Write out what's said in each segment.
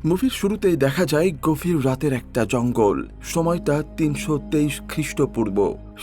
মুভির শুরুতেই দেখা যায় গভীর রাতের একটা জঙ্গল। সময়টা ৩২৩ খ্রিস্টপূর্ব।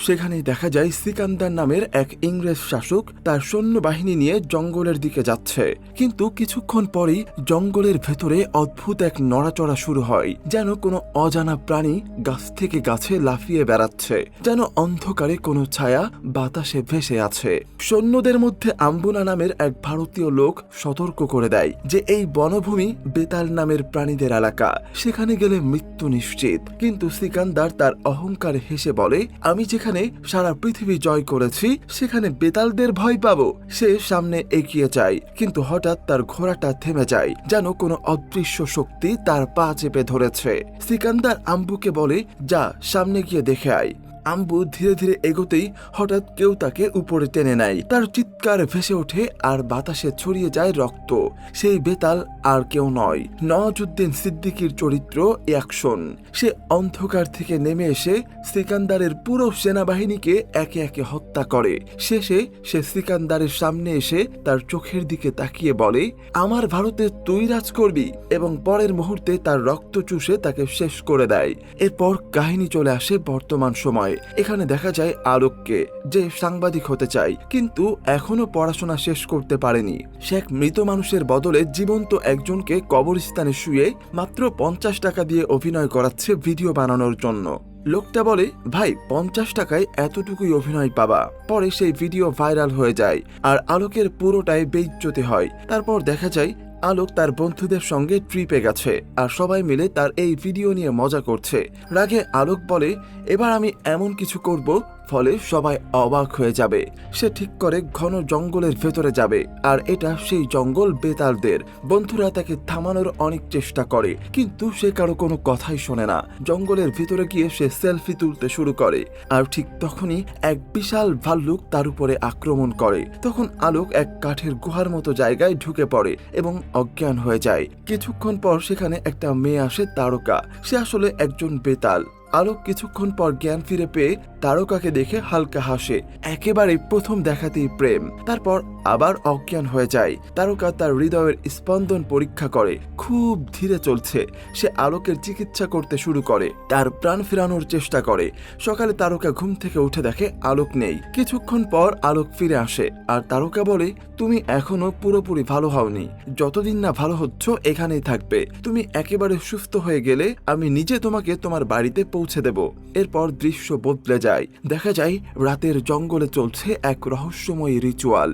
সেখানেই দেখা যায় সিকান্দার নামের এক ইংরেজ শাসক তার সৈন্যবাহিনী নিয়ে জঙ্গলের দিকে যাচ্ছে। কিন্তু কিছুক্ষণ পরেই জঙ্গলের ভেতরে অদ্ভুত এক নড়াচড়া শুরু হয়, যেন কোনো অজানা প্রাণী গাছ থেকে গাছে লাফিয়ে বেড়াচ্ছে, যেন অন্ধকারে কোনো ছায়া বাতাসে ভেসে আছে। সৈন্যদের মধ্যে আম্বুনা নামের এক ভারতীয় লোক সতর্ক করে দেয় যে এই বনভূমি বেতাল নামের প্রাণীদের এলাকা, সেখানে গেলে মৃত্যু নিশ্চিত। কিন্তু সিকান্দার তার অহংকারে হেসে বলে, আমি যেখানে সারা পৃথিবী জয় করেছি সেখানে বেতালদের ভয় পাবো। সে সামনে এগিয়ে যায়, কিন্তু হঠাৎ তার ঘোড়াটা থেমে যায়, যেন কোনো অদৃশ্য শক্তি তার পা চেপে ধরেছে। সিকান্দার আম্বুকে বলে, যা সামনে গিয়ে দেখে আয়। আম্বু ধীরে ধীরে এগোতেই হঠাৎ কেউ তাকে উপরে টেনে নেয়। তার চিৎকার ভেসে ওঠে আর বাতাসে ছড়িয়ে যায় রক্ত। সেই বেতাল আর কেউ নয়, নওয়াজউদ্দিন সিদ্দিকীর চরিত্র অ্যাকশন। সে অন্ধকার থেকে নেমে এসে সিকান্দারের পুরো সেনাবাহিনীকে একে একে হত্যা করে। শেষে সে সিকান্দারের সামনে এসে তার চোখের দিকে তাকিয়ে বলে, আমার ভারতে তুই রাজ করবি, এবং পরের মুহূর্তে তার রক্ত চুষে তাকে শেষ করে দেয়। এরপর কাহিনী চলে আসে বর্তমান সময়। এখানে দেখা যায় আলোককে, যে সাংবাদিক হতে চায় কিন্তু এখনো পড়াশোনা শেষ করতে পারেনি। সে এক মৃত মানুষের বদলে জীবন্ত একজনকে কবরস্থানে শুয়ে মাত্র 50 টাকা দিয়ে অভিনয় করাচ্ছে ভিডিও বানানোর জন্য। লোকটা বলে, ভাই 50 টাকায় এতটুকুই অভিনয় পাবা। পরে সেই ভিডিও ভাইরাল হয়ে যায় আর আলোকের পুরোটাই বেইজ্জতি হয়। তারপর দেখা যায় আলোক তার বন্ধুদের সঙ্গে ট্রিপে গেছে আর সবাই মিলে তার এই ভিডিও নিয়ে মজা করছে। রাগে আলোক বলে, এবার আমি এমন কিছু করব ফলে সবাই অবাক হয়ে যাবে। সে ঠিক করে ঘন জঙ্গলের ভেতরে যাবে, আর এটা সেই জঙ্গল বেতালদের। বন্ধুরা তাকে থামানোর অনেক চেষ্টা করে, কিন্তু সে কারো কোনো কথাই শোনে না। জঙ্গলের ভিতরে গিয়ে সে সেলফি তুলতে শুরু করে, আর ঠিক তখনই এক বিশাল ভাল্লুক তার উপরে আক্রমণ করে। তখন আলোক এক কাঠের গুহার মতো জায়গায় ঢুকে পড়ে এবং অজ্ঞান হয়ে যায়। কিছুক্ষণ পর সেখানে একটা মেয়ে আসে, তারকা। সে আসলে একজন বেতাল। আলোক কিছুক্ষণ পর জ্ঞান ফিরে পেয়ে তারকাকে দেখে হালকা হাসে। একেবারে প্রথম দেখাতেই প্রেম। তারপর আবার অজ্ঞান হয়ে যায়। তারকা তার হৃদয়ের স্পন্দন পরীক্ষা করে, খুব ধীরে চলছে। সে আলোকের চিকিৎসা করতে শুরু করে, তার প্রাণ ফেরানোর চেষ্টা করে। সকালে তারকা ঘুম থেকে উঠে দেখে আলোক নেই। কিছুক্ষণ পর আলোক ফিরে আসে আর তারকা বলে, তুমি এখনো পুরোপুরি ভালো হওনি। যতদিন না ভালো হচ্ছ এখানেই থাকবে। তুমি একেবারে সুস্থ হয়ে গেলে আমি নিজে তোমাকে তোমার বাড়িতে পৌঁছে দেব। এরপর দৃশ্য বদলে যায়। দেখা যায় রাতের জঙ্গলে চলছে এক রহস্যময় রিচুয়াল।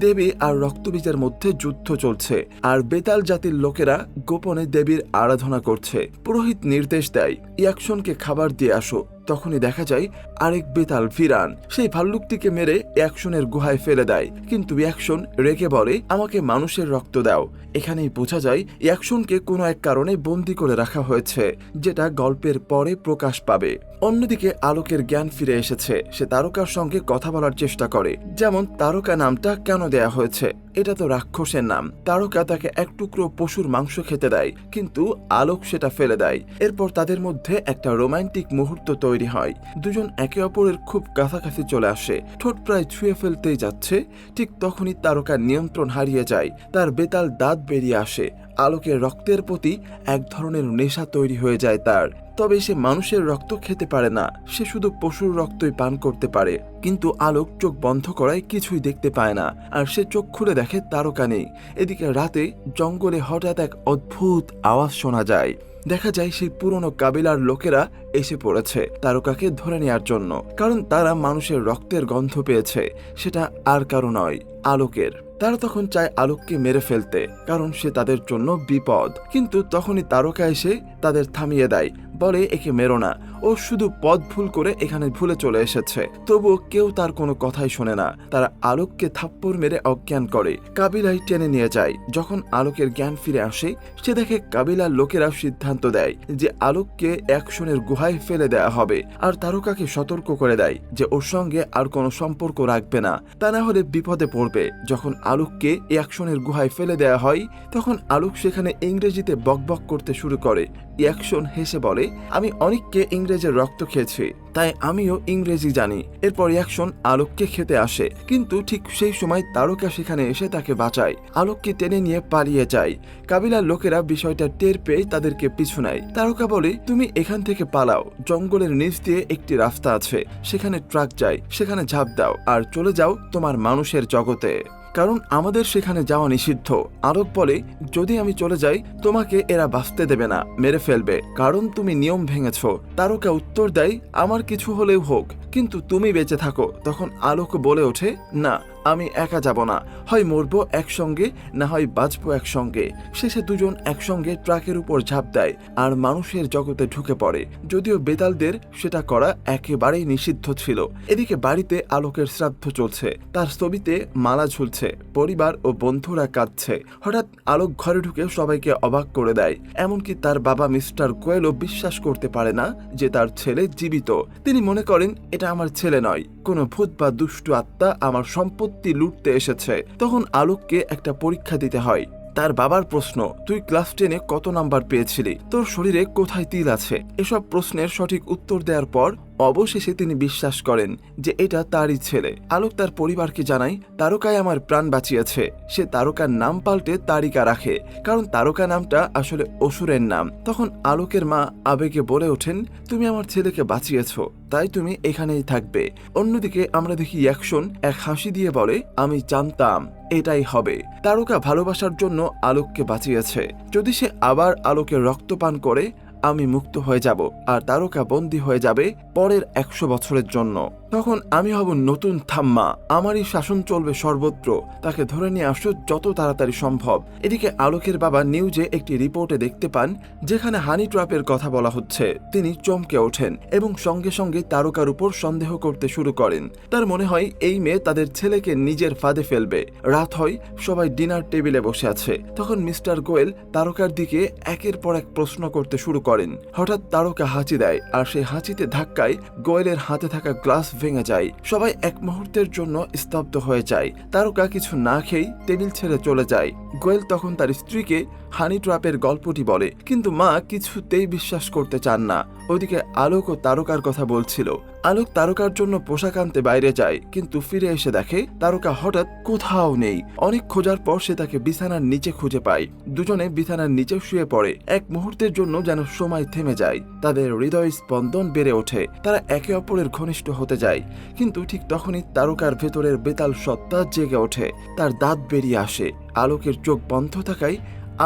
দেবী আর রক্তবীজের মধ্যে যুদ্ধ চলছে, আর বেতাল জাতির লোকেরা গোপনে দেবীর আরাধনা করছে। পুরোহিত নির্দেশ দেয়, অ্যাকশনকে খাবার দিয়ে আসো। তখনই দেখা যায় আরেক বেতাল ফিরান সেই ভাল্লুকটিকে মেরে অ্যাকশনের গুহায় ফেলে দেয়। কিন্তু অ্যাকশন রেগে বলে, আমাকে মানুষের রক্ত দাও। এখানেই বোঝা যায় অ্যাকশনকে কোনো এক কারণে বন্দি করে রাখা হয়েছে, যেটা গল্পের পরে প্রকাশ পাবে। অন্যদিকে আলোকের জ্ঞান ফিরে এসেছে। সে তারকার সঙ্গে কথা বলার চেষ্টা করে, যেমন তারকা নামটা কেন দেয়া হয়েছে, এটা তো রাক্ষসের নাম। তারকা তাকে এক টুকরো পশুর মাংস খেতে দেয়, কিন্তু আলোক সেটা ফেলে দেয়। এরপর তাদের মধ্যে একটা রোমান্টিক মুহূর্ত তৈরি হয়। দুজন একে অপরের খুব কাছাকাছি চলে আসে, ঠোঁট প্রায় ছুঁয়ে ফেলতেই যাচ্ছে। ঠিক তখনই তারকার নিয়ন্ত্রণ হারিয়ে যায়, তার বেতাল দাঁত বেরিয়ে আসে। আলোকের রক্তের প্রতি এক ধরনের নেশা তৈরি হয়ে যায় তার। তবে সে মানুষের রক্ত খেতে পারে না, সে শুধু পশুর রক্তই পান করতে পারে। কিন্তু আলোক চোখ বন্ধ করায় কিছুই দেখতে পায় না, আর সে চোখ খুলে দেখে তারকা নেই। এদিকে রাতে জঙ্গলে হঠাৎ এক অদ্ভুত আওয়াজ শোনা যায়। দেখা যায় সেই পুরনো কাবিলার লোকেরা এসে পড়েছে তারকাকে ধরে নেওয়ার জন্য, কারণ তারা মানুষের রক্তের গন্ধ পেয়েছে। সেটা আর কারো নয়, আলোকের। তারা তখন চায় আলোককে মেরে ফেলতে, কারণ সে তাদের জন্য বিপদ। কিন্তু তখনই তারকা এসে তাদের থামিয়ে দেয়, বলে একে মেরো না, ও শুধু পথ ভুল করে এখানে ভুলে চলে এসেছে। তবুও কেউ তার কোনো কথাই শোনে না। তারা আলোককে থাপ্পড় মেরে অজ্ঞান করে কাবিলায় টেনে নিয়ে যায়। যখন আলোকের জ্ঞান ফিরে আসে, সে দেখে কাবিলার লোকেরা সিদ্ধান্ত দেয় যে আলোককে অ্যাকশনের গুহায় ফেলে দেয়া হবে, আর তারকাকে সতর্ক করে দেয় যে ওর সঙ্গে আর কোনো সম্পর্ক রাখবে না, তা না হলে বিপদে পড়বে। যখন আলোককে অ্যাকশনের গুহায় ফেলে দেয়া হয়, তখন আলোক সেখানে ইংরেজিতে বকবক করতে শুরু করে। অ্যাকশন হেসে বলে, আমি অনেককে ইংরেজের রক্ত খেয়েছি, তাই আমিও ইংরেজি জানি। এরপর রিয়াকশন আলোককে খেতে আসে, কিন্তু ঠিক সেই সময় তারকা সেখানে এসে তাকে বাঁচায়, আলোককে টেনে নিয়ে পালিয়ে যায়। কাবিলার লোকেরা বিষয়টা টের পেয়ে তাদেরকে পিছু নেয়। তারকা বলে, তুমি এখান থেকে পালাও, জঙ্গলের নিচ দিয়ে একটি রাস্তা আছে, সেখানে ট্রাক যায়, সেখানে ঝাঁপ দাও আর চলে যাও তোমার মানুষের জগতে, কারণ আমাদের সেখানে যাওয়া নিষিদ্ধ। আলোক বলে, যদি আমি চলে যাই তোমাকে এরা বাঁচতে দেবে না, মেরে ফেলবে, কারণ তুমি নিয়ম ভেঙেছ। তারকা উত্তর দেয়, আমার কিছু হলেও হোক, কিন্তু তুমি বেঁচে থাকো। তখন আলোক বলে ওঠে, না, আমি একা যাব না, হয় মরবো একসঙ্গে, না হয় বাঁচবো একসঙ্গে। শেষে দুজন একসঙ্গে ট্রাকের উপর ঝাঁপ দেয় আর মানুষের জগতে ঢুকে পড়ে, যদিও বেতালদের সেটা করা একেবারেই নিষিদ্ধ ছিল। এদিকে বাড়িতে আলোকের শ্রাদ্ধ চলছে, তার ছবিতে মালা ঝুলছে, পরিবার ও বন্ধুরা কাঁদছে। হঠাৎ আলোক ঘরে ঢুকে সবাইকে অবাক করে দেয়, এমনকি তার বাবা মিস্টার কোয়েলও বিশ্বাস করতে পারে না যে তার ছেলে জীবিত। তিনি মনে করেন, এটা আমার ছেলে নয়, কোনো ভূত বা দুষ্টু আত্মা আমার সম্পত্তি লুটতে এসেছে। তখন আলোককে একটা পরীক্ষা দিতে হয়। তার বাবার প্রশ্ন, তুই ক্লাস 10-এ কত নাম্বার পেয়েছিলি, তোর শরীরে কোথায় তিল আছে? এসব প্রশ্নের সঠিক উত্তর দেওয়ার পর অবশেষে তিনি বিশ্বাস করেন যে এটা তারই ছেলে। আলোক তার পরিবারকে জানায়, তারকায় আমার প্রাণ বাঁচিয়েছে। সে তারকার নাম পাল্টে তারিকা রাখে, কারণ তারকা নামটা আসলে অসুরের নাম। তখন আলোকের মা আবেগে বলে ওঠেন, তুমি আমার ছেলেকে বাঁচিয়েছ, তাই তুমি এখানেই থাকবে। অন্যদিকে আমরা দেখি অ্যাকশন এক হাসি দিয়ে বলে, আমি জানতাম এটাই হবে। তারকা ভালোবাসার জন্য আলোককে বাঁচিয়েছে। যদি সে আবার আলোকের রক্ত পান করে, আমি মুক্ত হয়ে যাব আর তারকা বন্দী হয়ে যাবে পরের 100 বছরের জন্য। তখন আমি হব নতুন থাম্মা, আমারই শাসন চলবে সর্বত্র। তাকে ধরে নিয়ে আসো যত তাড়াতাড়ি সম্ভব। এদিকে আলোকের বাবা নিউজে একটি রিপোর্টে দেখতে পান যেখানে হানি ট্র্যাপের কথা বলা হচ্ছে। তিনি চমকে ওঠেন এবং সঙ্গে সঙ্গে তারকার উপর সন্দেহ করতে শুরু করেন। তার মনে হয় এই মেয়ে তাদের ছেলেকে নিজের ফাঁদে ফেলবে। রাত হয়, সবাই ডিনার টেবিলে বসে আছে। তখন মিস্টার গোয়েল তারকার দিকে একের পর এক প্রশ্ন করতে শুরু করেন। হঠাৎ তারকা হাঁচি দেয় আর সেই হাঁচিতে ধাক্কায় গোয়েলের হাতে থাকা গ্লাস ভেঙে যায়। সবাই এক মুহূর্তের জন্য স্তব্ধ হয়ে যায়। তারকা কিছু না খেয়েই টেবিল ছেড়ে চলে যায়। গোয়েল তখন তার স্ত্রীকে হানি ট্র্যাপের গল্পটি বলে, কিন্তু মা কিছুতেই বিশ্বাস করতে চান না। ওইদিকে আলোক ও তারকার কথা বলছিল। আলোক তারকার জন্য পোশাক আনতে বাইরে যায়, কিন্তু ফিরে এসে দেখে তারকা হঠাৎ কোথাও নেই। অনেক খোঁজার পর সে তাকে বিছানার নিচে খুঁজে পায়। দুজনে বিছানার নিচে শুয়ে পড়ে। এক মুহূর্তের জন্য যেন সময় থেমে যায়। তাদের হৃদয় স্পন্দন বেড়ে ওঠে। তারা একে অপরের ঘনিষ্ঠ হতে যায়। কিন্তু ঠিক তখনই তারকার ভেতরের বেতাল সত্তা জেগে ওঠে। তার দাঁত বেরিয়ে আসে। আলোকের চোখ বন্ধ থাকায়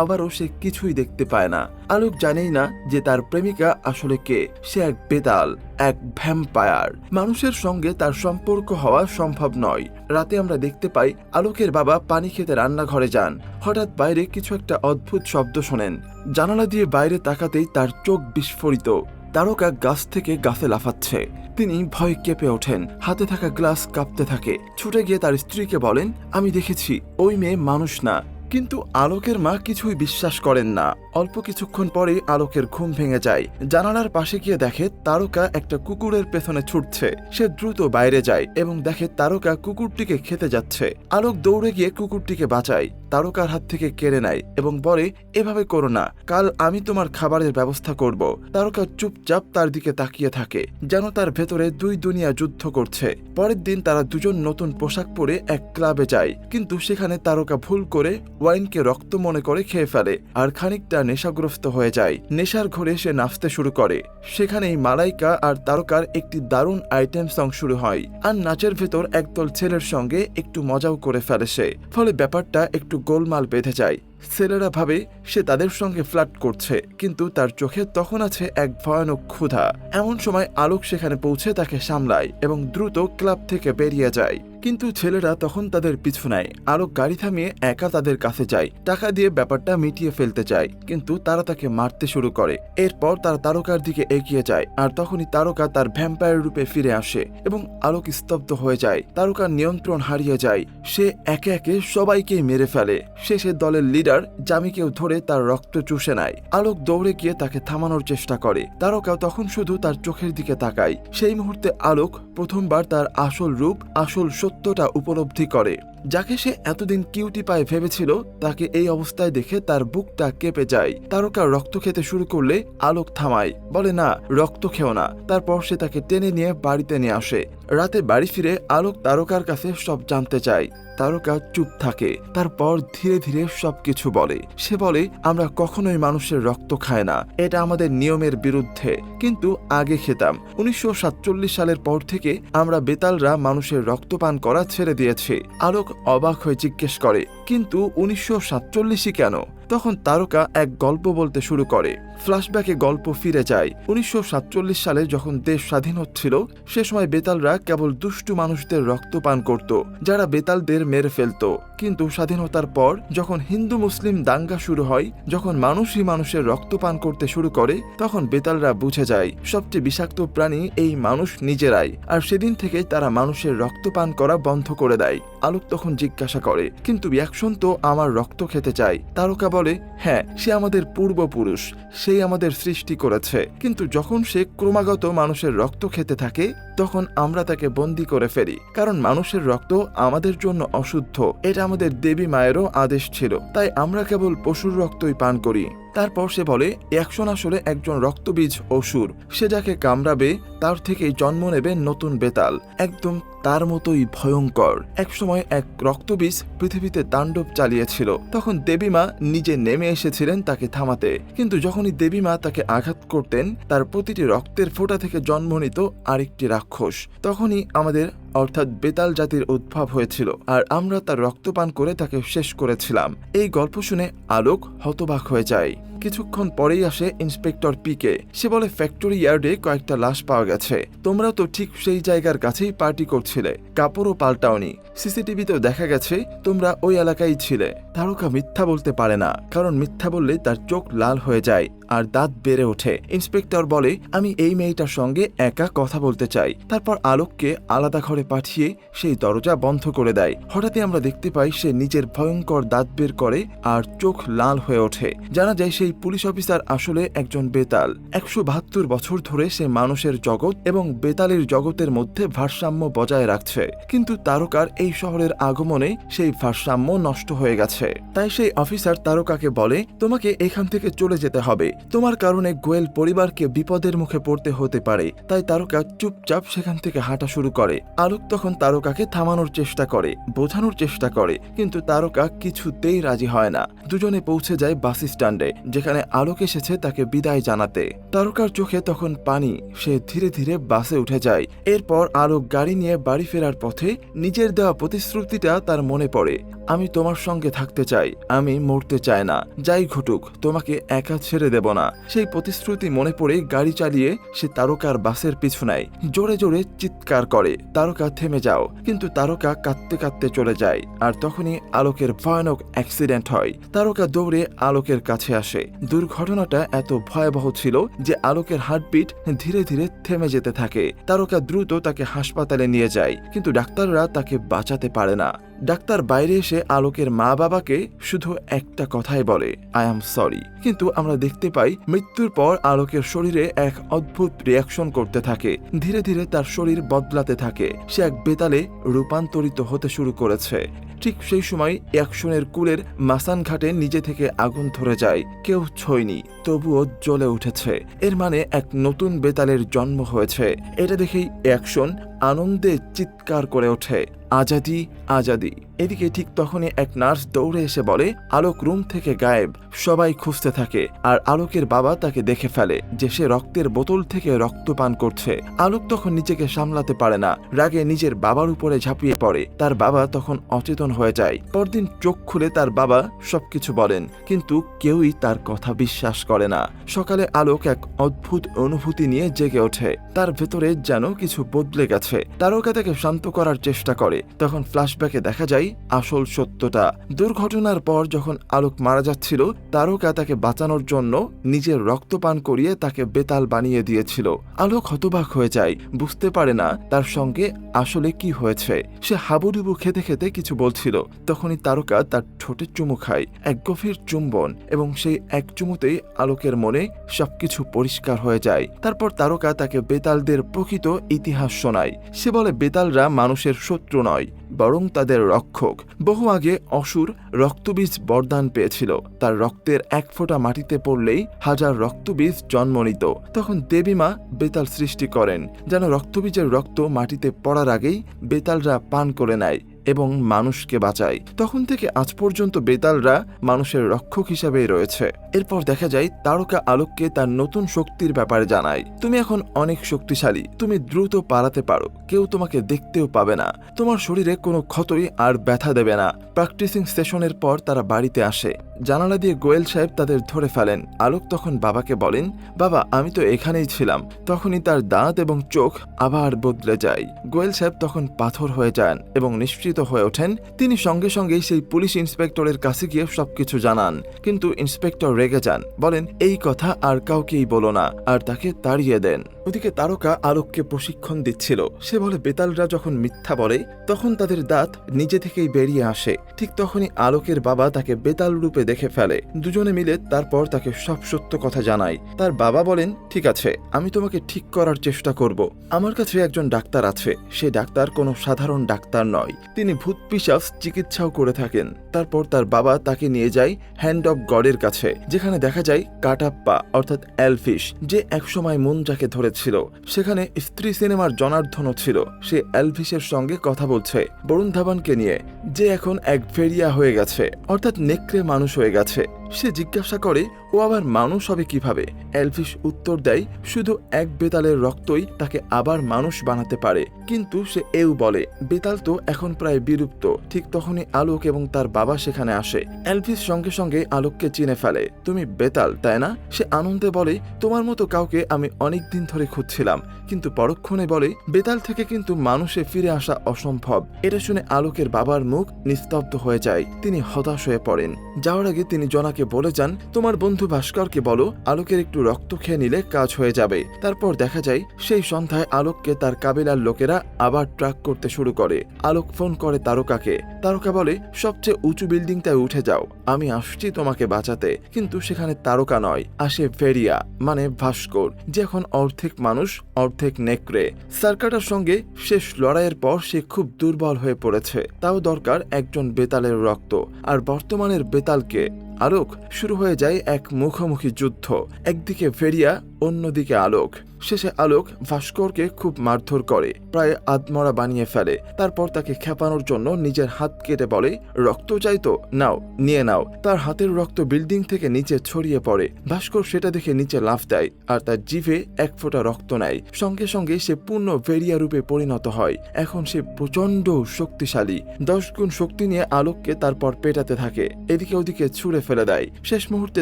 আবারও সে কিছুই দেখতে পায় না। আলোক জানেই না যে তার প্রেমিকা আসলে কে। সে এক বেতাল, এক ভ্যাম্পায়ার। মানুষের সঙ্গে তার সম্পর্ক হওয়া সম্ভব নয়। রাতে আমরা দেখতে পাই আলোকের বাবা পানি খেতে রান্নাঘরে যান। হঠাৎ বাইরে কিছু একটা অদ্ভুত শব্দ শোনেন। জানালা দিয়ে বাইরে তাকাতেই তার চোখ বিস্ফোরিত। তারকা গাছ থেকে গাছে লাফাচ্ছে। তিনি ভয় কেঁপে ওঠেন। হাতে থাকা গ্লাস কাঁপতে থাকে। ছুটে গিয়ে তার স্ত্রীকে বলেন, আমি দেখেছি ওই মেয়ে মানুষ না। কিন্তু আলোকের মা কিছুই বিশ্বাস করেন না। অল্প কিছুক্ষণ পরে আলোকের ঘুম ভেঙে যায়। জানালার পাশে গিয়ে দেখে তারকা একটা কুকুরের পেছনে ছুটছে। সে দ্রুত বাইরে যায় এবং দেখে তারকা কুকুরটিকে খেতে যাচ্ছে। আলোক দৌড়ে গিয়ে কুকুরটিকে বাঁচায়, তারকার হাত থেকে কেড়ে নেয় এবং বলে, এভাবে করো না, কাল আমি তোমার খাবারের ব্যবস্থা করব। তারকা চুপচাপ তার দিকে তাকিয়ে থাকে, যেন তার ভেতরে দুই দুনিয়া যুদ্ধ করছে। পরের দিন তারা দুজন নতুন পোশাক পরে এক ক্লাবে যায়, কিন্তু সেখানে তারকা ভুল করে ওয়াইনকে রক্ত মনে করে খেয়ে ফেলে আর খানিকটা নেশাগ্রস্ত হয়ে যায়। নেশার ঘরে সে নাচতে শুরু করে। সেখানেই মালাইকা আর তারকার একটি দারুণ আইটেম সং শুরু হয়। আর নাচের ভেতর একদল ছেলের সঙ্গে একটু মজাও করে ফেলে সে। ফলে ব্যাপারটা একটু গোলমাল বেঁধে যায়। ছেলেরা ভাবে সে তাদের সঙ্গে ফ্লার্ট করছে, কিন্তু তার চোখে তখন আছে এক ভয়ানক ক্ষুধা। এমন সময় আলোক সেখানে পৌঁছে তাকে সামলায় এবং দ্রুত ক্লাব থেকে বেরিয়ে যায়। কিন্তু ছেলেরা তখন তাদের পিছু নেয়। আলোক গাড়ি থামিয়ে একা তাদের কাছে যায়, টাকা দিয়ে ব্যাপারটা মিটিয়ে ফেলতে চায়, কিন্তু তারা তাকে মারতে শুরু করে। এরপর তারা তারকার দিকে এগিয়ে যায়, আর তখনই তারকা তার ভ্যাম্পায়ার রূপে ফিরে আসে এবং আলোক স্তব্ধ হয়ে যায়। তারকার নিয়ন্ত্রণ হারিয়ে যায়। সে একে একে সবাইকে মেরে ফেলে। শেষে দলের লিডার জামিকেও ধরে তার রক্ত চুষে নেয়। আলোক দৌড়ে গিয়ে তাকে থামানোর চেষ্টা করে। তারকা তখন শুধু তার চোখের দিকে তাকায়। সেই মুহূর্তে আলোক প্রথমবার তার আসল রূপ, আসল সত্যটা উপলব্ধি করে। যাকে সে এতদিন কিউটি পায়ে ভেবেছিল তাকে এই অবস্থায় দেখে তার বুকটা কেঁপে যায়। তারকা রক্ত খেতে শুরু করলে আলোক থামায়, বলে না, রক্ত খেও না। তারপর সে তাকে টেনে নিয়ে বাড়িতে নিয়ে আসে। রাতে বাড়ি ফিরে আলোক তারকার কাছে সব জানতে চায়। তারকা চুপ থাকে, তারপর ধীরে ধীরে সবকিছু বলে। সে বলে, আমরা কখনোই মানুষের রক্ত খায় না, এটা আমাদের নিয়মের বিরুদ্ধে, কিন্তু আগে খেতাম। 1947 সালের পর থেকে আমরা বেতালরা মানুষের রক্ত পান করা ছেড়ে দিয়েছি। আলোক অবাক হয়ে জিজ্ঞেস করে, কিন্তু 1947 কেন? তখন তারকা এক গল্প বলতে শুরু করে। ফ্ল্যাশব্যাকে গল্প ফিরে যায়। 1947 সালে যখন দেশ স্বাধীন হচ্ছিল, সে সময় বেতালরা কেবল দুষ্টু মানুষদের রক্ত পান করত, যারা বেতালদের মেরে ফেলত। কিন্তু স্বাধীনতার পর যখন হিন্দু মুসলিম দাঙ্গা শুরু হয়, যখন মানুষই মানুষের রক্ত পান করতে শুরু করে, তখন বেতালরা বুঝে যায় সবচেয়ে বিষাক্ত প্রাণী এই মানুষ নিজেরাই। আর সেদিন থেকে তারা মানুষের রক্ত পান করা বন্ধ করে দেয়। আলোক তখন জিজ্ঞাসা করে, কিন্তু একশন তো আমার রক্ত খেতে চায়। তারকা বলে, হ্যাঁ, সে আমাদের পূর্বপুরুষ, সেই আমাদের সৃষ্টি করেছে। কিন্তু যখন সে ক্রমাগত মানুষের রক্ত খেতে থাকে, তখন আমরা তাকে বন্দী করে ফেলি, কারণ মানুষের রক্ত আমাদের জন্য অশুদ্ধ। এটা আমাদের দেবী মায়েরও আদেশ ছিল, তাই আমরা কেবল পশুর রক্তই পান করি। তারপর সে বলে, একশন আসলে একজন রক্তবীজ অসুর। সে যাকে কামড়াবে তার থেকেই জন্ম নেবে নতুন বেতাল, একদম তার মতোই ভয়ঙ্কর। একসময় এক রক্তবীজ পৃথিবীতে তাণ্ডব চালিয়েছিল। তখন দেবীমা নিজে নেমে এসেছিলেন তাকে থামাতে। কিন্তু যখনই দেবীমা তাকে আঘাত করতেন, তার প্রতিটি রক্তের ফোঁটা থেকে জন্ম নিত আরেকটি রাক্ষস। তখনই আমাদের অর্থাৎ বেতাল জাতির উদ্ভব হয়েছিল, আর আমরা তার রক্তপান করে তাকে শেষ করেছিলাম। এই গল্প শুনে আলোক হতবাক হয়ে যায়। কিছুক্ষণ পরেই আসে ইন্সপেক্টর পিকে। সে বলে, ফ্যাক্টরি ইয়ার্ডে কয়েকটা লাশ পাওয়া গেছে। তোমরা তো ঠিক সেই জায়গার কাছেই পার্টি করছিলে, কাপড়ও পাল্টাওনি। সিসিটিভিতেও দেখা গেছে তোমরা ওই এলাকায় ছিলে। তারকা মিথ্যা বলতে পারে না, কারণ মিথ্যা বললে তার চোখ লাল হয়ে যায় আর দাঁত বেড়ে ওঠে। ইন্সপেক্টর বলে, আমি এই মেয়েটার সঙ্গে একা কথা বলতে চাই। তারপর আলোককে আলাদা ঘরে পাঠিয়ে সেই দরজা বন্ধ করে দেয়। হঠাৎই আমরা দেখতে পাই সে নিজের ভয়ঙ্কর দাঁত বের করে আর চোখ লাল হয়ে ওঠে। জানা যায় সেই পুলিশ অফিসার আসলে একজন বেতাল। 172 বছর ধরে সে মানুষের জগৎ এবং বেতালের জগতের মধ্যে ভারসাম্য বজায় রাখছে, কিন্তু তারকার এই শহরের আগমনে সেই ভারসাম্য নষ্ট হয়ে গেছে। তাই সেই অফিসার তারকাকে বলে, তোমাকে এখান থেকে চলে যেতে হবে, তোমার কারণে গোয়েল পরিবারকে বিপদের মুখে পড়তে হতে পারে। তাই তারকা চুপচাপ সেখান থেকে হাঁটা শুরু করে। আলোক তখন তারকাকে থামানোর চেষ্টা করে, বোঝানোর চেষ্টা করে, কিন্তু তারকা কিছুতেই রাজি হয় না। দুজনে পৌঁছে যায় বাস স্ট্যান্ডে, যেখানে আলোক এসেছে তাকে বিদায় জানাতে। তারকার চোখে তখন পানি, সে ধীরে ধীরে বাসে উঠে যায়। এরপর আলোক গাড়ি নিয়ে বাড়ি ফেরার পথে নিজের দেওয়া প্রতিশ্রুতিটা তার মনে পড়ে। আমি তোমার সঙ্গে থাকতে চাই, আমি মরতে চাই না, যাই ঘটুক তোমাকে একা ছেড়ে দেব না। সেই প্রতিশ্রুতি মনে পড়ে গাড়ি চালিয়ে সে তারকার বাসের পিছু নেয়। জোরে জোরে চিৎকার করে, তারকা থেমে যাও। কিন্তু তারকা কাঁদতে কাঁদতে চলে যায়। আর তখনই আলোকের ভয়ানক অ্যাক্সিডেন্ট হয়। তারকা দৌড়ে আলোকের কাছে আসে। দুর্ঘটনাটা এত ভয়াবহ ছিল যে আলোকের হার্টবিট ধীরে ধীরে থেমে যেতে থাকে। তারকা দ্রুত তাকে হাসপাতালে নিয়ে যায়, কিন্তু ডাক্তাররা তাকে বাঁচাতে পারে না। ডাক্তার বাইরে এসে আলোকের মা বাবাকে শুধু একটা কথাই বলে, আই এম সরি। কিন্তু আমরা দেখতে পাই মৃত্যুর পর আলোকের শরীরে এক অদ্ভুত রিয়াকশন করতে থাকে। ধীরে ধীরে তার শরীর বদলাতে থাকে। সে এক বেতালে রূপান্তরিত হতে শুরু করেছে। ঠিক সেই সময় একশনের কুলের মাসান ঘাটে নিজে থেকে আগুন ধরে যায়। কেউ ছয়নি, তবুও জ্বলে উঠেছে। এর মানে এক নতুন বেতালের জন্ম হয়েছে। এটা দেখেই একশন আনন্দে চিৎকার করে ওঠে, আজাদি আজাদি। এদিকে ঠিক তখনই এক নার্স দৌড়ে এসে বলে, আলোক রুম থেকে গায়েব। সবাই খুঁজতে থাকে, আর আলোকের বাবা তাকে দেখে ফেলে যে সে রক্তের বোতল থেকে রক্ত পান করছে। আলোক তখন নিজেকে সামলাতে পারে না, রাগে নিজের বাবার উপরে ঝাঁপিয়ে পড়ে। তার বাবা তখন অচেতন হয়ে যায়। পরদিন চোখ খুলে তার বাবা সবকিছু বলেন, কিন্তু কেউই তার কথা বিশ্বাস করে না। সকালে আলোক এক অদ্ভুত অনুভূতি নিয়ে জেগে ওঠে। তার ভেতরে যেন কিছু বদলে গেছে। তারকা তাকে শান্ত করার চেষ্টা করে। তখন ফ্ল্যাশব্যাকে দেখা যায় আসল সত্যটা। দুর্ঘটনার পর যখন আলোক মারা যাচ্ছিল, তারকা তাকে বাঁচানোর জন্য নিজের রক্ত পান করিয়ে তাকে বেতাল বানিয়ে দিয়েছিল। আলোক হতবাক হয়ে যায়, বুঝতে পারে না তার সঙ্গে আসলে কি হয়েছে। সে হাবুডুবু খেতে খেতে কিছু বলছিল। তখনই তারকা তার ঠোঁটে চুমু খায়, এক গভীর চুম্বন, এবং সেই এক চুমুতেই আলোকের মনে সবকিছু পরিষ্কার হয়ে যায়। তারপর তারকা তাকে বেতালদের প্রকৃত ইতিহাস শোনায়। সে বলে, বেতালরা মানুষের শত্রু নয়, বরং তাদের রক্ষক। রক্ষক। বহু আগে অসুর রক্তবীজ বরদান পেয়েছিল, তার রক্তের এক ফোঁটা মাটিতে পড়লেই হাজার রক্তবীজ জন্ম নিত। তখন দেবী মা বেতাল সৃষ্টি করেন যেন রক্তবীজের রক্ত মাটিতে পড়ার আগেই বেতালরা পান করে নেয় এবং মানুষকে বাঁচায়। তখন থেকে আজ পর্যন্ত বেতালরা মানুষের রক্ষক হিসাবেই রয়েছে। এরপর দেখা যায় তারকা আলোককে তার নতুন শক্তির ব্যাপারে জানায়। তুমি এখন অনেক শক্তিশালী, তুমি দ্রুত পালাতে পারো, কেউ তোমাকে দেখতেও পাবে না, তোমার শরীরে কোনো ক্ষতই আর ব্যথা দেবে না। প্র্যাকটিসিং সেশনের পর তারা বাড়িতে আসে। জানালা দিয়ে গোয়েল সাহেব তাদের ধরে ফেলেন। আলোক তখন বাবাকে বলেন, বাবা আমি তো এখানেই ছিলাম। তখনই তার দাঁত এবং চোখ আবার বদলে যায়। গোয়েল সাহেব তখন পাথর হয়ে যান এবং নিশ্চিত হয়ে ওঠেন। তিনি সঙ্গে সঙ্গেই সেই পুলিশ ইন্সপেক্টরের কাছে গিয়ে সবকিছু জানান, কিন্তু ইন্সপেক্টর রেগে যান, বলেন এই কথা আর কাউকেই বলো না, আর তাকে তাড়িয়ে দেন। ওদিকে তারকা আলোককে প্রশিক্ষণ দিচ্ছিল। সে বলে বেতালরা যখন মিথ্যা বলে তখন তাদের দাঁত নিজে থেকেই বেরিয়ে আসে। ঠিক তখনই আলোকের বাবা তাকে বেতাল রূপে দেখে ফেলে। দুজনে মিলে তারপর তাকে সব সত্য কথা জানায়। তার বাবা বলেন, ঠিক আছে, আমি তোমাকে ঠিক করার চেষ্টা করব। আমার কাছে একজন ডাক্তার আছে। সে ডাক্তার কোনো সাধারণ ডাক্তার নয়, তিনি ভূত পিশাচ চিকিৎসাও করে থাকেন। তারপর তার বাবা তাকে নিয়ে যায় হ্যান্ড অব গডের কাছে, যেখানে দেখা যায় কাটাপ্পা অর্থাৎ এলফিশ, যে একসময় মুনজাকে ধরেছিল। সেখানে স্ত্রী সিনেমার জনার্দনও ছিল। সে এলফিশের সঙ্গে কথা বলছে বরুণ ধাবানকে নিয়ে, যে এখন এক ফেরিয়া হয়ে গেছে, অর্থাৎ নেকড়ে মানুষ হয়ে গেছে। সে জিজ্ঞাসা করে ও আবার মানুষ হবে কিভাবে। এলফিশ উত্তর দেয়, শুধু এক বেতালের রক্তই তাকে আবার মানুষ বানাতে পারে। কিন্তু সে এও বলে বেতাল তো এখন প্রায় বিলুপ্ত। ঠিক তখনই আলোক এবং তার বাবা সেখানে আসে। এলফিশ সঙ্গে সঙ্গে আলোককে চিনে ফেলে। তুমি বেতাল তাই না? সে আনন্দে বলে, তোমার মতো কাউকে আমি অনেক দিন ধরে খুঁজছিলাম। কিন্তু পরক্ষণে বলে, বেতাল থেকে কিন্তু মানুষে ফিরে আসা অসম্ভব। এটা শুনে আলোকের বাবার মুখ নিস্তব্ধ হয়ে যায়। তিনি হতাশ হয়ে পড়েন। যাওয়ার আগে তিনি জনাকে বলে যান, তোমার বন্ধু ভাস্করকে বলো আলোকের একটু রক্ত খেয়ে নিলে কাজ হয়ে যাবে। তারপর দেখা যায় সেই সন্ধ্যায় আলোককে তার কাবিলার লোকেরা আবার ট্রাক করতে শুরু করে। আলোক ফোন করে তারকাকে। তারকা বলে, সবচেয়ে উঁচু বিল্ডিংটায় উঠে যাও, আমি আসছি তোমাকে বাঁচাতে। কিন্তু সেখানে তারকা নয়, আসে ফেরিয়া মানে ভাস্কর, যে এখন অর্ধেক মানুষ অর্ধেক নেকড়ে। সার্কাটার সঙ্গে শেষ লড়াইয়ের পর সে খুব দুর্বল হয়ে পড়েছে। তাও দরকার একজন বেতালের রক্ত। আর বর্তমানের বেতালকে আলোক। শুরু হয়ে যায় এক মুখোমুখি যুদ্ধ। একদিকে ফেরিয়া, অন্যদিকে আলোক। শেষে আলোক ভাস্করকে খুব মারধর করে, প্রায় আধমরা বানিয়ে ফেলে। তারপর তাকে খেপানোর জন্য নিজের হাত কেটে বলে, রক্ত চাই তো নাও, নিয়ে নাও। তার হাতের রক্ত বিল্ডিং থেকে নিচে ছড়িয়ে পড়ে। ভাস্কর সেটা দেখে নিচে লাফ দেয় আর তার জিভে এক ফোঁটা রক্ত নেয়। সঙ্গে সঙ্গে সে পূর্ণ ফেরিয়া রূপে পরিণত হয়। এখন সে প্রচন্ড শক্তিশালী। 10 গুণ শক্তি নিয়ে আলোককে তারপর পেটাতে থাকে, এদিকে ওদিকে ছুঁড়ে ফেলে দেয়। শেষ মুহূর্তে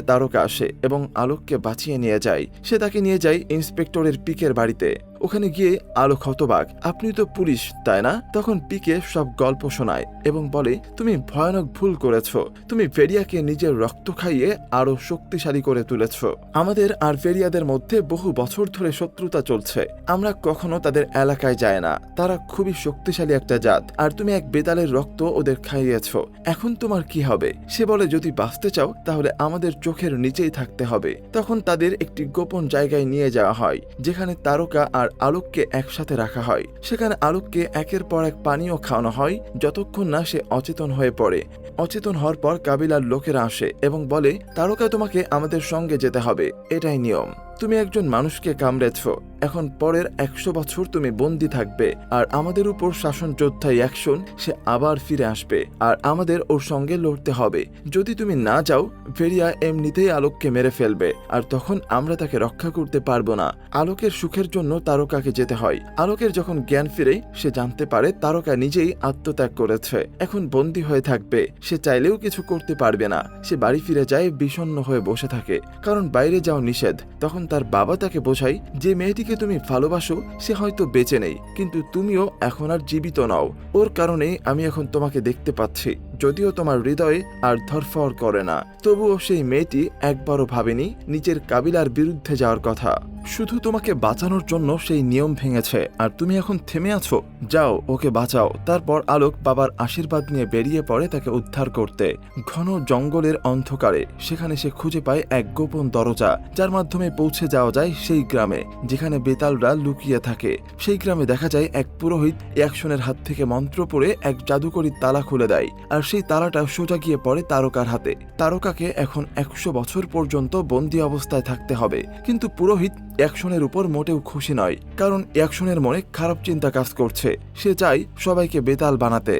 তারকা আসে এবং আলোককে বাঁচিয়ে নিয়ে যায়। সে তাকে নিয়ে যায় ইন্সপেক্টরের পিকের বাড়িতে। ওখানে গিয়ে আলোক হতবাক, আপনি তো পুলিশ তাই না? তখন পিকে সব গল্প শোনায় এবং বলে, তুমি ভয়ানক ভুল করেছ। তুমি ফেরিয়াকে নিজের রক্ত খাইয়ে আরো শক্তিশালী করে তুলেছ। আমাদের আর ফেরিয়াদের মধ্যে বহু বছর ধরে শত্রুতা চলছে। আমরা কখনো তাদের এলাকায় যায় না। তারা খুবই শক্তিশালী একটা জাত, আর তুমি এক বেতালের রক্ত ওদের খাইয়েছ। এখন তোমার কি হবে? সে বলে, যদি বাঁচতে চাও তাহলে আমাদের চোখের নিচেই থাকতে হবে। তখন তাদের একটি গোপন জায়গায় নিয়ে যাওয়া হয়, যেখানে তারকা আর আলোককে একসাথে রাখা হয়। সেখানে আলোককে একের পর এক পানীয় খাওয়ানো হয় যতক্ষণ না সে অচেতন হয়ে পড়ে। অচেতন হওয়ার পর কাবিলার লোকেরা আসে এবং বলে, তারকা তোমাকে আমাদের সঙ্গে যেতে হবে, এটাই নিয়ম। তুমি একজন মানুষকে কামড়েছ, এখন পরের 100 বছর তুমি বন্দী থাকবে। আর আমাদের উপর শাসন যোদ্ধা অ্যাকশন, সে আবার ফিরে আসবে আর আমাদের ওর সঙ্গে লড়তে হবে। যদি তুমি না যাও, ফেরিয়া এমনিতেই আলোককে মেরে ফেলবে, আর তখন আমরা তাকে রক্ষা করতে পারবো না। আলোকের সুখের জন্য তারকাকে যেতে হয়। আলোকের যখন জ্ঞান ফিরে, সে জানতে পারে তারকা নিজেই আত্মত্যাগ করেছে, এখন বন্দী হয়ে থাকবে। সে চাইলেও কিছু করতে পারবে না। সে বাড়ি ফিরে যায়, বিষণ্ণ হয়ে বসে থাকে, কারণ বাইরে যাওয়া নিষেধ। তখন তার বাবা তাকে বোঝায়, যে মেয়েটিকে তুমি ভালোবাসো সে হয়তো বেঁচে নেই, কিন্তু তুমিও এখন আর জীবিত নও। ওর কারণেই আমি এখন তোমাকে দেখতে পাচ্ছি। যদিও তোমার হৃদয়ে আর ধরফর করে না, তবুও সেই মেয়েটি একবারও ভাবেনি নিজের কাবিলার বিরুদ্ধে যাওয়ার কথা। শুধু তোমাকে বাঁচানোর জন্য সেই নিয়ম ভেঙেছে আর তুমি এখন থেমে আছো। যাও ওকে বাঁচাও। তারপর আলোক বাবার আশীর্বাদ নিয়ে বেরিয়ে পড়ে তাকে উদ্ধার করতে। ঘন জঙ্গলের অন্ধকারে সেখানে সে খুঁজে পায় এক গোপন দরজা, যার মাধ্যমে পৌঁছে যাওয়া যায় সেই গ্রামে যেখানে বেতালরা লুকিয়ে থাকে। সেই গ্রামে দেখা যায় এক পুরোহিত অ্যাকশনের হাত থেকে মন্ত্র পড়ে এক জাদুকরী তালা খুলে দেয়, আর সেই তালাটা সোজা গিয়ে পড়ে তারকার হাতে। তারকাকে এখন 100 বছর পর্যন্ত বন্দী অবস্থায় থাকতে হবে। কিন্তু পুরোহিত অ্যাকশনের উপর মোটেও খুশি নয়, কারণ অ্যাকশনের মনে খারাপ চিন্তা কাজ করছে। সে চায় সবাইকে বেতাল বানাতে,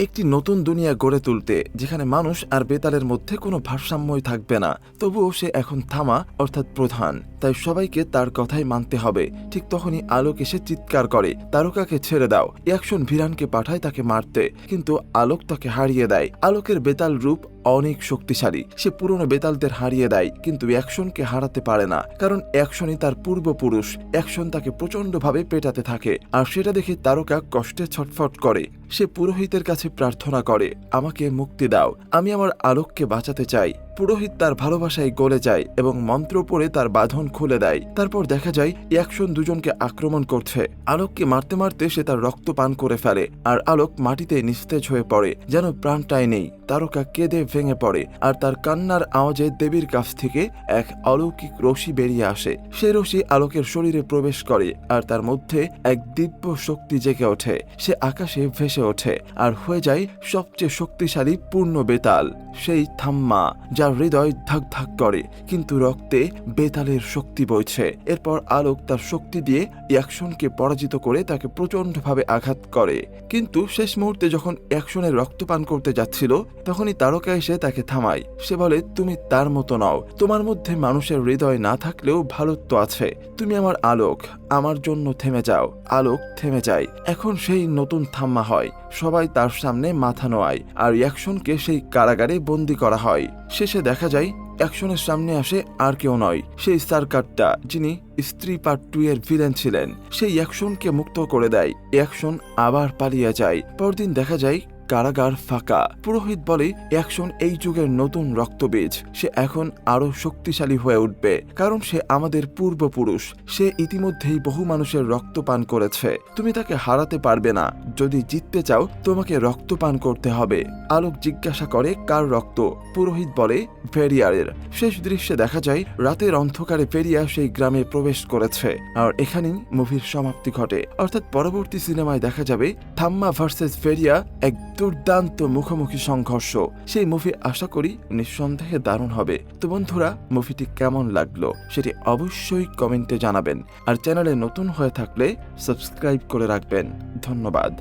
একটি নতুন দুনিয়া গড়ে তুলতে যেখানে মানুষ আর বেতালের মধ্যে কোনো ভারসাম্যই থাকবে না। তবুও সে এখন থামা অর্থাৎ প্রধান, তাই সবাইকে তার কথাই মানতে হবে। ঠিক তখনই আলোক এসে চিৎকার করে, তারকাকে ছেড়ে দাও। অ্যাকশন ভিরানকে পাঠায় তাকে মারতে, কিন্তু আলোক তাকে হারিয়ে দেয়। আলোকের বেতাল রূপ অনেক শক্তিশালী। সে পুরনো বেতালদের হারিয়ে দেয়, কিন্তু অ্যাকশনকে হারাতে পারে না, কারণ অ্যাকশনই তার পূর্বপুরুষ। অ্যাকশন তাকে প্রচন্ডভাবে পেটাতে থাকে, আর সেটা দেখে তারকা কষ্টে ছটফট করে। সে পুরোহিতের কাছে প্রার্থনা করে, আমাকে মুক্তি দাও, আমি আমার আলোককে বাঁচাতে চাই। পুরোহিত তার ভালোবাসায় গলে যায় এবং মন্ত্র পড়ে তার বাঁধন খুলে দেয়। তারপর দেখা যায় অ্যাকশন দুজনকে আক্রমণ করছে। আলোককে মারতে মারতে সে তার রক্ত পান করে ফেলে, আর আলোক মাটিতে নিস্তেজ হয়ে পড়ে, যেন প্রাণটাই নেই। তারকা কেঁদে ভেঙে পড়ে, আর তার কান্নার আওয়াজে দেবীর কাছ থেকে এক অলৌকিক রশি বেরিয়ে আসে। সে রশি আলোকের শরীরে প্রবেশ করে, আর তার মধ্যে এক দিব্য শক্তি জেগে ওঠে। সে আকাশে ভেসে ওঠে আর হয়ে যায় সবচেয়ে শক্তিশালী পূর্ণ বেতাল, সেই থাম্মা, যার হৃদয় ধাক ধাক করে, কিন্তু রক্তে বেতালের শক্তি বইছে। এরপর আলোক তার শক্তি দিয়ে অ্যাকশনকে পরাজিত করে তাকে প্রচন্ডভাবে আঘাত করে। কিন্তু শেষ মুহূর্তে যখন অ্যাকশনের রক্তপান করতে যাচ্ছিল, তখনই তারকা এসে তাকে থামায়। সে বলে, তুমি তার মতো নও, তোমার মধ্যে মানুষের হৃদয় না থাকলেও ভালোত্ব আছে। তুমি আমার আলোক, আমার জন্য থেমে যাও। আলোক থেমে যায়। এখন সেই নতুন থাম্মা হয়। সবাই তার সামনে মাথা নোয়ায়, আর অ্যাকশনকে সেই কারাগারে বন্দী করা হয়। শেষে দেখা যায় অ্যাকশনের সামনে আসে আর কেউ নয়, সেই সার্কারটা, যিনি স্ত্রী পার্ট 2 এর ভিলেন ছিলেন। সেই অ্যাকশনকে মুক্ত করে দেয়। অ্যাকশন আবার পালিয়ে যায়। পরদিন দেখা যায় কারাগার ফাঁকা। পুরোহিত বলে, অ্যাকশন এই যুগের নতুন রক্তবীজ। সে এখন আরো শক্তিশালী হয়ে উঠবে, কারণ সে আমাদের পূর্বপুরুষ। সে ইতিমধ্যেই বহু মানুষের রক্ত পান করেছে। তুমি তাকে হারাতে পারবে না। যদি জিততে চাও, তোমাকে রক্ত পান করতে হবে। আলোক জিজ্ঞাসা করে, কার রক্ত? পুরোহিত বলে, ফেরিয়ারের। শেষ দৃশ্যে দেখা যায় রাতের অন্ধকারে ফেরিয়া সেই গ্রামে প্রবেশ করেছে, আর এখানেই মুভির সমাপ্তি ঘটে। অর্থাৎ পরবর্তী সিনেমায় দেখা যাবে থাম্মা ভার্সেস ফেরিয়া, এক দুর্দান্ত মুখোমুখি সংঘর্ষ। সেই মুভি আশা করি নিঃসন্দেহে দারুণ হবে। তো বন্ধুরা, মুভিটি কেমন লাগলো সেটি অবশ্যই কমেন্টে জানাবেন, আর চ্যানেলে নতুন হয়ে থাকলে সাবস্ক্রাইব করে রাখবেন। ধন্যবাদ।